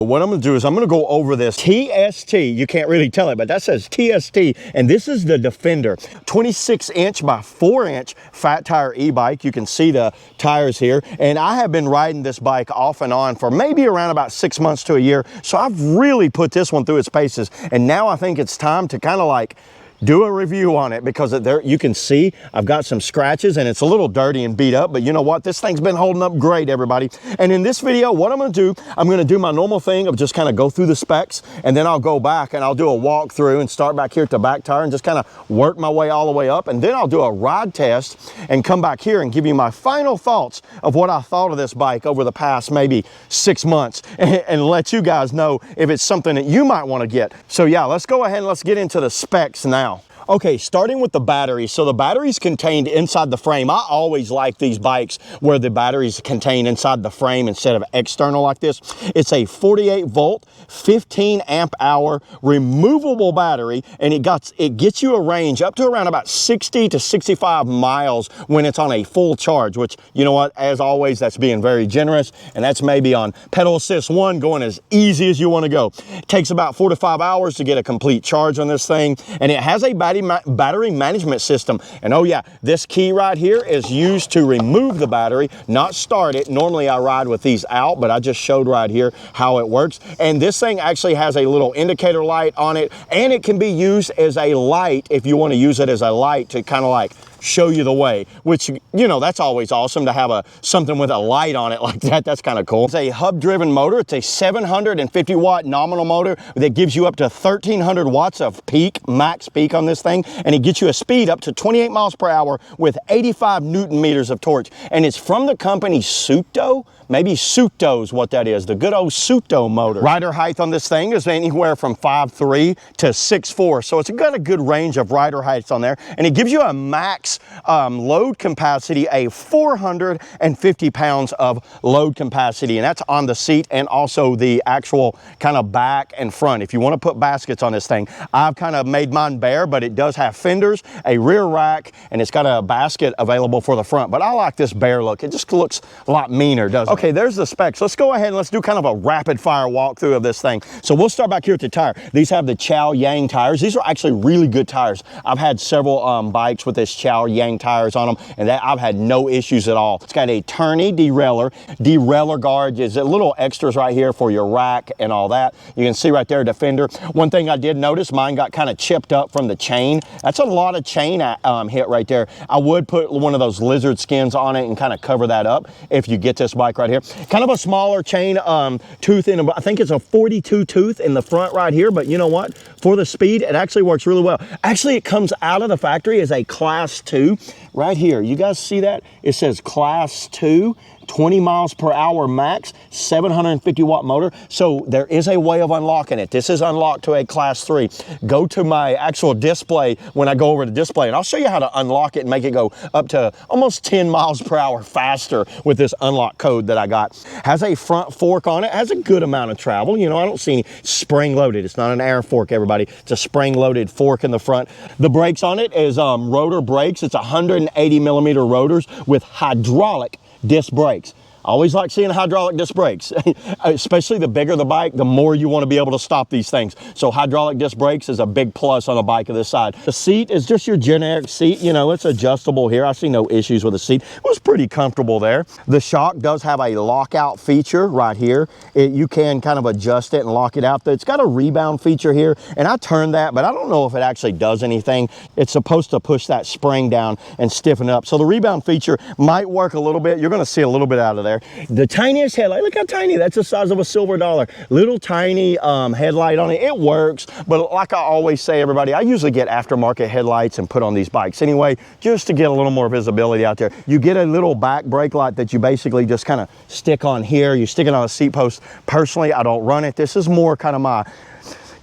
What I'm going to do is I'm going to go over this TST. You can't really tell it, but that says TST, and this is the Defender. 26-inch by 4-inch fat tire e-bike. You can see the tires here, and I have been riding this bike off and on for maybe around about 6 months to a year, so I've really put this one through its paces, and now I think it's time to kind of like do a review on it, because there you can see I've got some scratches and it's a little dirty and beat up, but you know what, this thing's been holding up great, everybody. And in this video, what I'm going to do, I'm going to do my normal thing of just kind of go through the specs, and then I'll go back and I'll do a walkthrough and start back here at the back tire and just kind of work my way all the way up, and then I'll do a ride test and come back here and give you my final thoughts of what I thought of this bike over the past maybe 6 months, and let you guys know if it's something that you might want to get. So yeah, let's go ahead and let's get into the specs now. Okay, starting with the battery. So the battery's contained inside the frame. I always like these bikes where the battery's contained inside the frame instead of external like this. It's a 48 volt, 15 amp hour removable battery, and it gets you a range up to around about 60 to 65 miles when it's on a full charge, which, you know what, as always, that's being very generous, and that's maybe on pedal assist 1, going as easy as you want to go. It takes about 4 to 5 hours to get a complete charge on this thing, and it has a battery management system. And oh yeah, this key right here is used to remove the battery, not start it. Normally I ride with these out, but I just showed right here how it works. And this thing actually has a little indicator light on it, and it can be used as a light if you want to use it as a light to kind of like show you the way, which, you know, that's always awesome to have something with a light on it like that. That's kind of cool. It's a hub driven motor. It's a 750 watt nominal motor that gives you up to 1300 watts of max peak on this thing, and it gets you a speed up to 28 miles per hour with 85 Newton meters of torque. And it's from the company Suto. Maybe Suto is what that is, the good old Suto motor. Rider height on this thing is anywhere from 5'3" to 6'4", so it's got a good range of rider heights on there, and it gives you a max load capacity, a 450 pounds of load capacity, and that's on the seat and also the actual kind of back and front. If you want to put baskets on this thing, I've kind of made mine bare, but it does have fenders, a rear rack, and it's got a basket available for the front, but I like this bare look. It just looks a lot meaner, doesn't it? Okay, there's the specs. Let's go ahead and let's do kind of a rapid fire walkthrough of this thing. So we'll start back here at the tire. These have the Chow Yang tires. These are actually really good tires. I've had several bikes with this Chow Yang tires on them, and I've had no issues at all. It's got a tourney derailleur guard. Is a little extras right here for your rack and all that. You can see right there, Defender. One thing I did notice, mine got kind of chipped up from the chain. That's a lot of chain hit right there. I would put one of those lizard skins on it and kind of cover that up if you get this bike right here. Kind of a smaller chain tooth I think it's a 42 tooth in the front right here, but you know what? For the speed, it actually works really well. Actually, it comes out of the factory as a class 2 right here. You guys see that? It says class 2. 20 miles per hour max, 750 watt motor. So there is a way of unlocking it. This is unlocked to a class 3. Go to my actual display when I go over to display, and I'll show you how to unlock it and make it go up to almost 10 miles per hour faster with this unlock code that I got. Has a front fork on it, has a good amount of travel. You know, I don't see any spring loaded. It's not an air fork, everybody. It's a spring loaded fork in the front. The brakes on it is rotor brakes. It's 180 millimeter rotors with hydraulic disc brakes. I always like seeing hydraulic disc brakes, especially the bigger the bike, the more you want to be able to stop these things. So hydraulic disc brakes is a big plus on a bike of this side. The seat is just your generic seat. You know, it's adjustable here. I see no issues with the seat. It was pretty comfortable there. The shock does have a lockout feature right here. You can kind of adjust it and lock it out. It's got a rebound feature here, and I turned that, but I don't know if it actually does anything. It's supposed to push that spring down and stiffen it up. So the rebound feature might work a little bit. You're going to see a little bit out of there. The tiniest headlight, look how tiny, that's the size of a silver dollar. Little tiny headlight on it. It works, but like I always say, everybody, I usually get aftermarket headlights and put on these bikes anyway, just to get a little more visibility out there. You get a little back brake light that you basically just kind of stick on here. You stick it on a seat post. Personally, I don't run it. This is more kind of my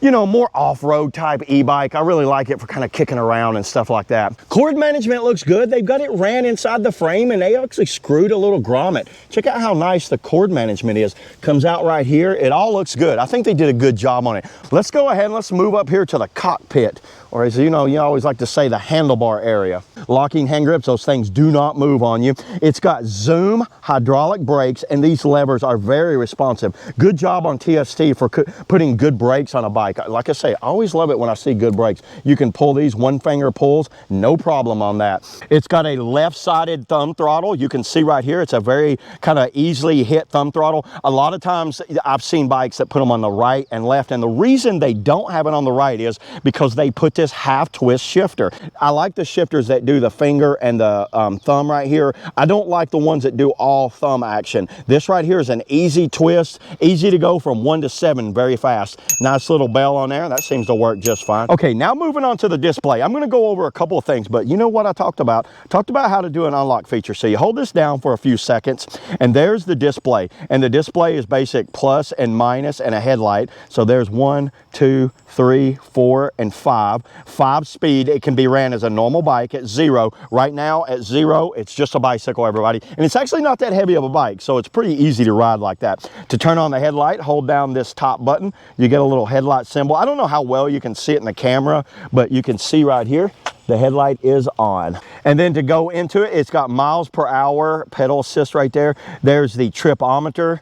you know, more off-road type e-bike. I really like it for kind of kicking around and stuff like that. Cord management looks good. They've got it ran inside the frame, and they actually screwed a little grommet. Check out how nice the cord management is. Comes out right here. It all looks good. I think they did a good job on it. Let's go ahead and let's move up here to the cockpit, or as you know, you always like to say the handlebar area. Locking hand grips, those things do not move on you. It's got Zoom hydraulic brakes, and these levers are very responsive. Good job on TST for putting good brakes on a bike. Like I say, I always love it when I see good brakes. You can pull these one finger pulls, no problem on that. It's got a left-sided thumb throttle. You can see right here, it's a very kind of easily hit thumb throttle. A lot of times I've seen bikes that put them on the right and left, and the reason they don't have it on the right is because they put this half twist shifter. I like the shifters that do the finger and the thumb right here. I don't like the ones that do all thumb action. This right here is an easy twist, easy to go from 1 to 7 very fast. Nice little bell on there. That seems to work just fine. Okay, now moving on to the display. I'm going to go over a couple of things, but you know what I talked about? Talked about how to do an unlock feature. So you hold this down for a few seconds, and there's the display. And the display is basic plus and minus and a headlight. So there's 1, 2, 3, 4, and 5. 5 speed. It can be ran as a normal bike at 0. Right now at 0, it's just a bicycle, everybody. And it's actually not that heavy of a bike, so it's pretty easy to ride like that. To turn on the headlight, hold down this top button. You get a little headlight symbol. I don't know how well you can see it in the camera, but you can see right here, the headlight is on. And then to go into it, it's got miles per hour, pedal assist right there. There's the tripometer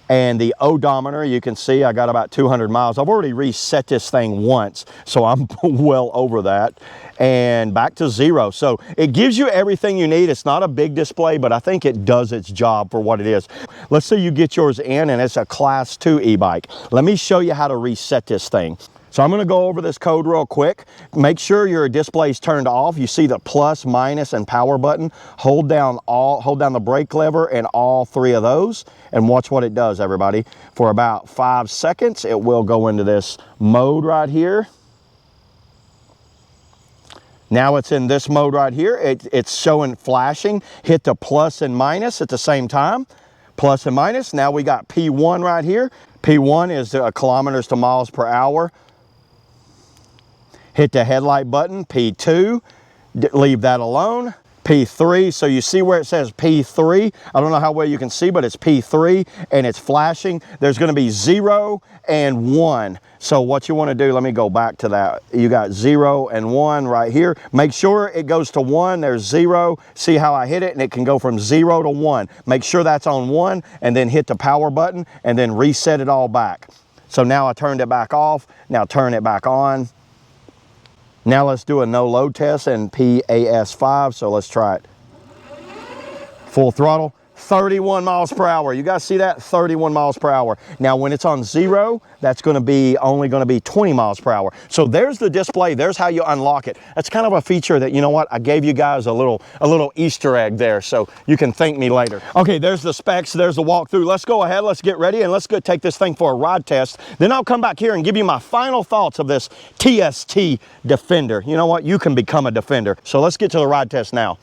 and the odometer. You can see I got about 200 miles. I've already reset this thing once, so I'm well over that. And back to 0. So it gives you everything you need. It's not a big display, but I think it does its job for what it is. Let's say you get yours in and it's a class 2 e-bike. Let me show you how to reset this thing. So I'm going to go over this code real quick. Make sure your display's turned off. You see the plus, minus, and power button. Hold down the brake lever and all 3 of those, and watch what it does, everybody. For about 5 seconds, it will go into this mode right here. Now it's in this mode right here. It's showing flashing. Hit the plus and minus at the same time. Plus and minus. Now we got P1 right here. P1 is kilometers to miles per hour. Hit the headlight button, P2, leave that alone. P3, so you see where it says P3. I don't know how well you can see, but it's P3 and it's flashing. There's gonna be 0 and 1. So what you wanna do, let me go back to that. You got 0 and 1 right here. Make sure it goes to 1, there's 0. See how I hit it, and it can go from 0 to 1. Make sure that's on 1, and then hit the power button, and then reset it all back. So now I turned it back off, now turn it back on. Now let's do a no load test in PAS5, so let's try it. Full throttle, 31 miles per hour. You guys see that? 31 miles per hour. Now when it's on 0, that's gonna be only gonna be 20 miles per hour. So there's the display, there's how you unlock it. That's kind of a feature that, you know what, I gave you guys a little Easter egg there, so you can thank me later. Okay, there's the specs, there's the walkthrough. Let's go ahead, let's get ready, and let's go take this thing for a ride test. Then I'll come back here and give you my final thoughts of this TST Defender. You know what, you can become a Defender. So let's get to the ride test now.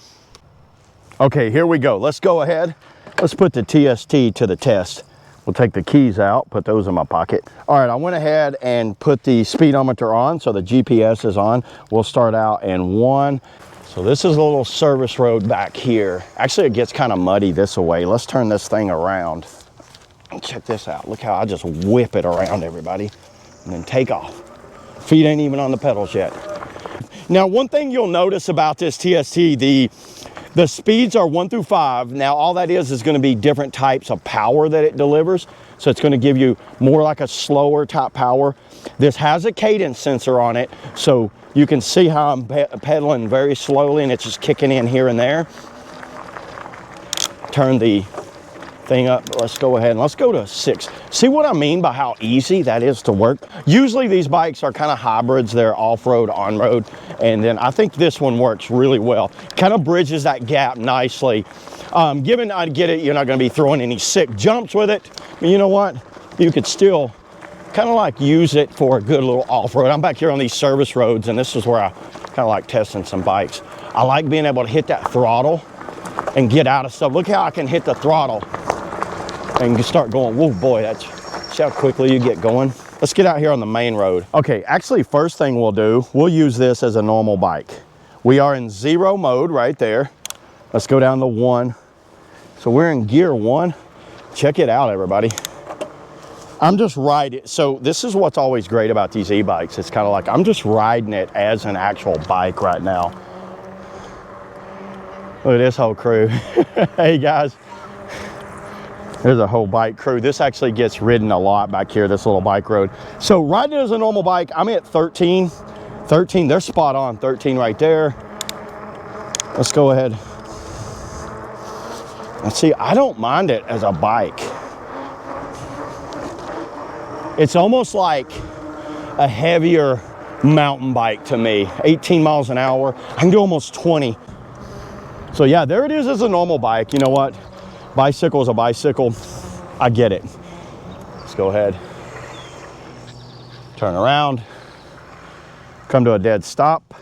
Okay, here we go. Let's go ahead. Let's put the TST to the test. We'll take the keys out, put those in my pocket. All right, I went ahead and put the speedometer on, so the GPS is on. We'll start out in 1. So this is a little service road back here. Actually, it gets kind of muddy this way. Let's turn this thing around. Check this out. Look how I just whip it around, everybody, and then take off. Feet ain't even on the pedals yet. Now, one thing you'll notice about this TST, the speeds are 1 through 5. Now, all that is going to be different types of power that it delivers. So it's going to give you more like a slower type power. This has a cadence sensor on it, so you can see how I'm pedaling very slowly, and it's just kicking in here and there. Turn the thing up. Let's go ahead and let's go to 6. See what I mean by how easy that is to work? Usually these bikes are kind of hybrids. They're off-road, on-road, and then I think this one works really well. Kind of bridges that gap nicely. Given I get it, you're not going to be throwing any sick jumps with it, but you know what? You could still kind of like use it for a good little off-road. I'm back here on these service roads, and this is where I kind of like testing some bikes. I like being able to hit that throttle and get out of stuff. Look how I can hit the throttle and start going. Whoa, boy, see how quickly you get going. Let's get out here on the main road. Okay, actually first thing we'll do, we'll use this as a normal bike. We are in 0 mode right there. Let's go down to 1. So we're in gear 1. Check it out, everybody. I'm just riding. So this is what's always great about these e-bikes. It's kind of like I'm just riding it as an actual bike right now. Look at this whole crew. Hey guys, there's a whole bike crew. This actually gets ridden a lot back here, this little bike road. So riding it as a normal bike, I'm at 13. 13, they're spot on, 13 right there. Let's go ahead. Let's see, I don't mind it as a bike. It's almost like a heavier mountain bike to me. 18 miles an hour, I can do almost 20. So yeah, there it is as a normal bike. You know what? Bicycle is a bicycle. I get it. Let's go ahead. Turn around. Come to a dead stop.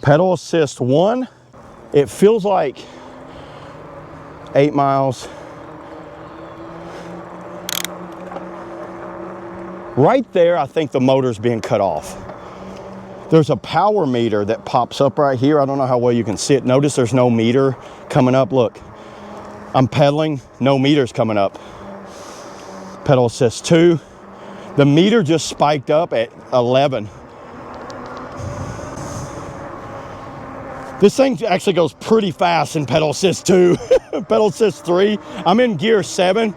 Pedal assist 1. It feels like 8 miles. Right there, I think the motor's being cut off. There's a power meter that pops up right here. I don't know how well you can see it. Notice there's no meter coming up. Look, I'm pedaling, no meter's coming up. Pedal assist 2. The meter just spiked up at 11. This thing actually goes pretty fast in pedal assist 2. Pedal assist 3. I'm in gear 7.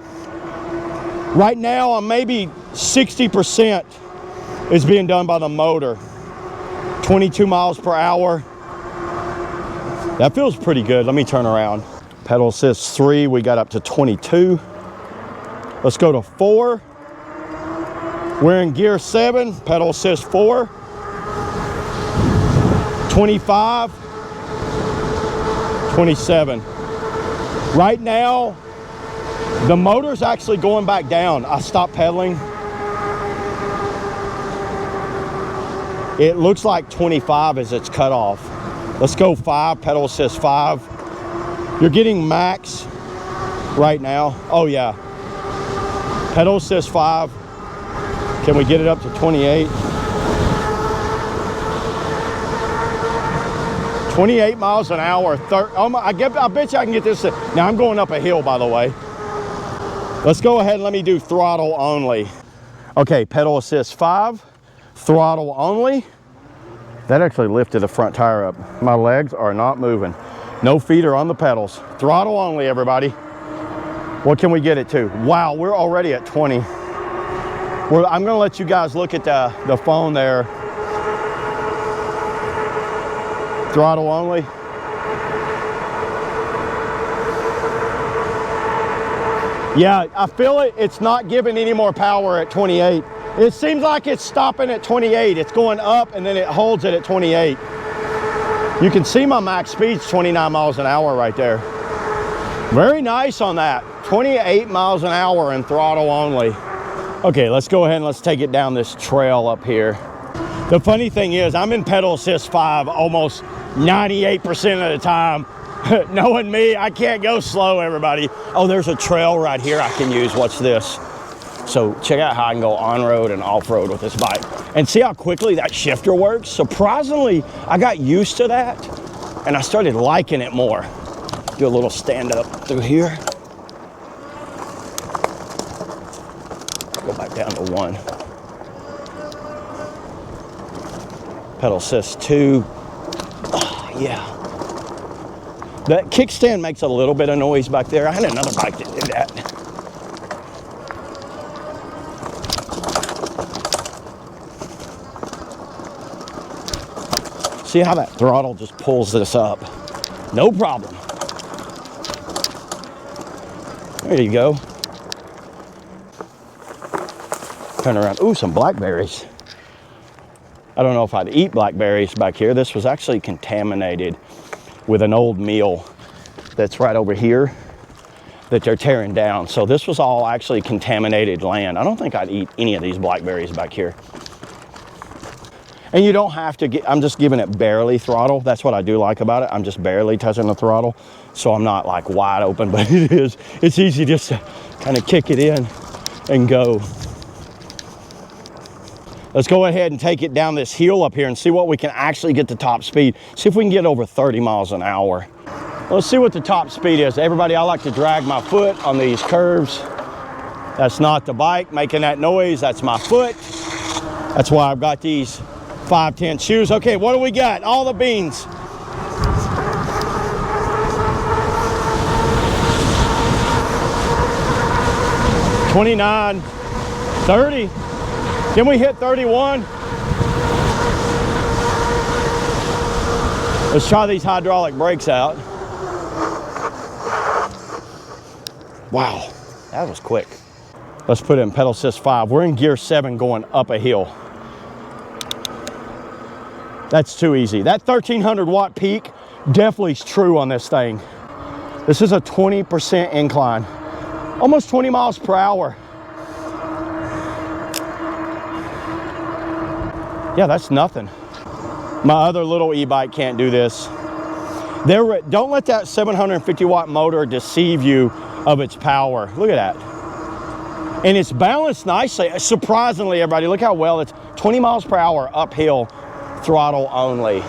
Right now, I'm maybe 60% is being done by the motor. 22 miles per hour. That feels pretty good. Let me turn around. Pedal assist 3, we got up to 22. Let's go to 4. We're in gear 7, pedal assist 4. 25. 27. Right now, the motor's actually going back down. I stopped pedaling. It looks like 25 as it's cut off. Let's go 5, pedal assist 5. You're getting max right now. Oh yeah. Pedal assist 5. Can we get it up to 28? 28 miles an hour. I bet you I can get this. Now I'm going up a hill, by the way. Let's go ahead and let me do throttle only. Okay, pedal assist 5. Throttle only. That actually lifted the front tire up. My legs are not moving. No feet are on the pedals. Throttle only, everybody. What can we get it to? Wow, we're already at 20. I'm gonna let you guys look at the phone there. Throttle only. Yeah, I feel it. It's not giving any more power at 28. It seems like it's stopping at 28. It's going up and then it holds it at 28. You can see my max speed's 29 miles an hour right there. Very nice on that. 28 miles an hour and throttle only. Okay, let's go ahead and let's take it down this trail up here. The funny thing is, I'm in pedal assist 5 almost 98% of the time. Knowing me, I can't go slow, everybody. Oh, there's a trail right here I can use. Watch this. So check out how I can go on-road and off-road with this bike. And see how quickly that shifter works? Surprisingly, I got used to that and I started liking it more. Do a little stand up through here. Go back down to 1. Pedal assist 2. Oh, yeah. That kickstand makes a little bit of noise back there. I had another bike that did that. See how that throttle just pulls this up? No problem. There you go. Turn around. Ooh, some blackberries. I don't know if I'd eat blackberries back here. This was actually contaminated with an old mill that's right over here that they're tearing down. So this was all actually contaminated land. I don't think I'd eat any of these blackberries back here. And you don't have to I'm just giving it barely throttle. That's what I do like about it. I'm just barely touching the throttle. So I'm not like wide open, but it's easy just to kind of kick it in and go. Let's go ahead and take it down this hill up here and see what we can actually get the top speed. See if we can get over 30 miles an hour. Let's see what the top speed is. Everybody, I like to drag my foot on these curves. That's not the bike making that noise, that's my foot. That's why I've got these 510 shoes. Okay, what do we got? All the beans. $29, $30. Can we hit 31? Let's try these hydraulic brakes out. Wow, that was quick. Let's put it in pedal assist 5. We're in gear 7 going up a hill. That's too easy. That 1300 watt peak definitely is true on this thing. This is a 20% incline, almost 20 miles per hour. Yeah, that's nothing. My other little e-bike can't do this. Don't let that 750 watt motor deceive you of its power. Look at that. And it's balanced nicely. Surprisingly, everybody, look how well it's 20 miles per hour uphill, throttle only.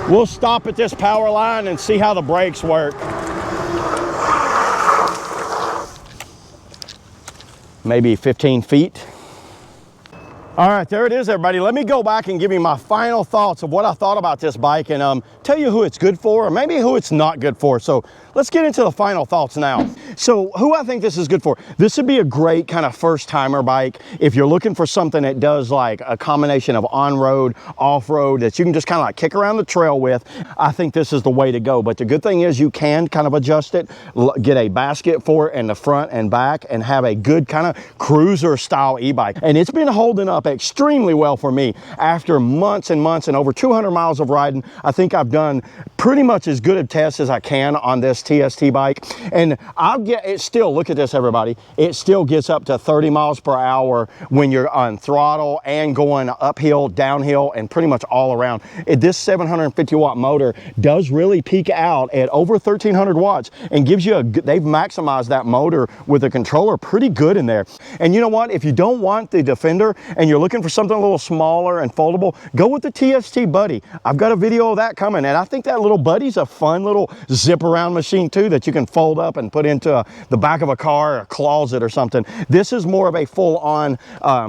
We'll stop at this power line and see how the brakes work. Maybe 15 feet. All right, there it is, everybody. Let me go back and give you my final thoughts of what I thought about this bike and tell you who it's good for or maybe who it's not good for. So let's get into the final thoughts now. So who I think this is good for. This would be a great kind of first timer bike if you're looking for something that does like a combination of on-road, off-road that you can just kind of like kick around the trail with. I think this is the way to go. But the good thing is you can kind of adjust it, get a basket for it in the front and back and have a good kind of cruiser style e-bike. And it's been holding up extremely well for me. After months and months and over 200 miles of riding, I think I've done pretty much as good a test as I can on this TST bike. And it still, look at this, everybody, it still gets up to 30 miles per hour when you're on throttle and going uphill, downhill, and pretty much all around. This 750 watt motor does really peak out at over 1300 watts and gives you they've maximized that motor with a controller pretty good in there. And you know what, if you don't want the Defender and you're looking for something a little smaller and foldable, go with the TST Buddy. I've got a video of that coming, and I think that little Buddy's a fun little zip around machine too that you can fold up and put into the back of a car or a closet or something. This is more of a full-on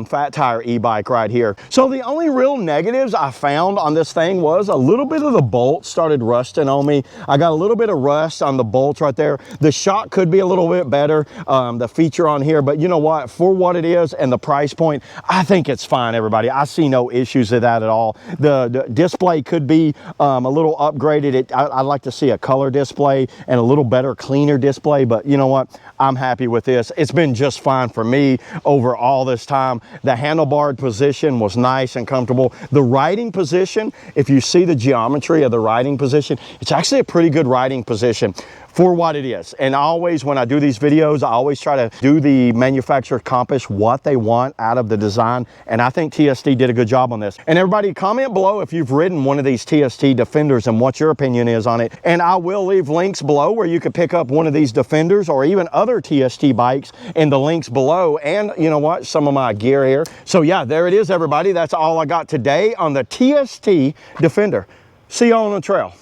fat tire e-bike right here. So the only real negatives I found on this thing was a little bit of the bolt started rusting on me. I got a little bit of rust on the bolts right there. The shock could be a little bit better, the feature on here, but you know what, for what it is and the price point, I think it's fine, everybody. I see no issues with that at all. The display could be a little upgraded. I'd like to see a color display and a little better, cleaner display, but you know what? I'm happy with this. It's been just fine for me over all this time. The handlebar position was nice and comfortable. The riding position, if you see the geometry of the riding position, it's actually a pretty good riding position for what it is. And always, when I do these videos, I always try to do the manufacturer compass what they want out of the design. And I think TST did a good job on this. And everybody, comment below if you've ridden one of these TST Defenders and what your opinion is on it. And I will leave links below where you could pick up one of these Defenders or even other TST bikes in the links below. And you know what? Some of my gear here. So yeah, there it is, everybody. That's all I got today on the TST Defender. See you on the trail.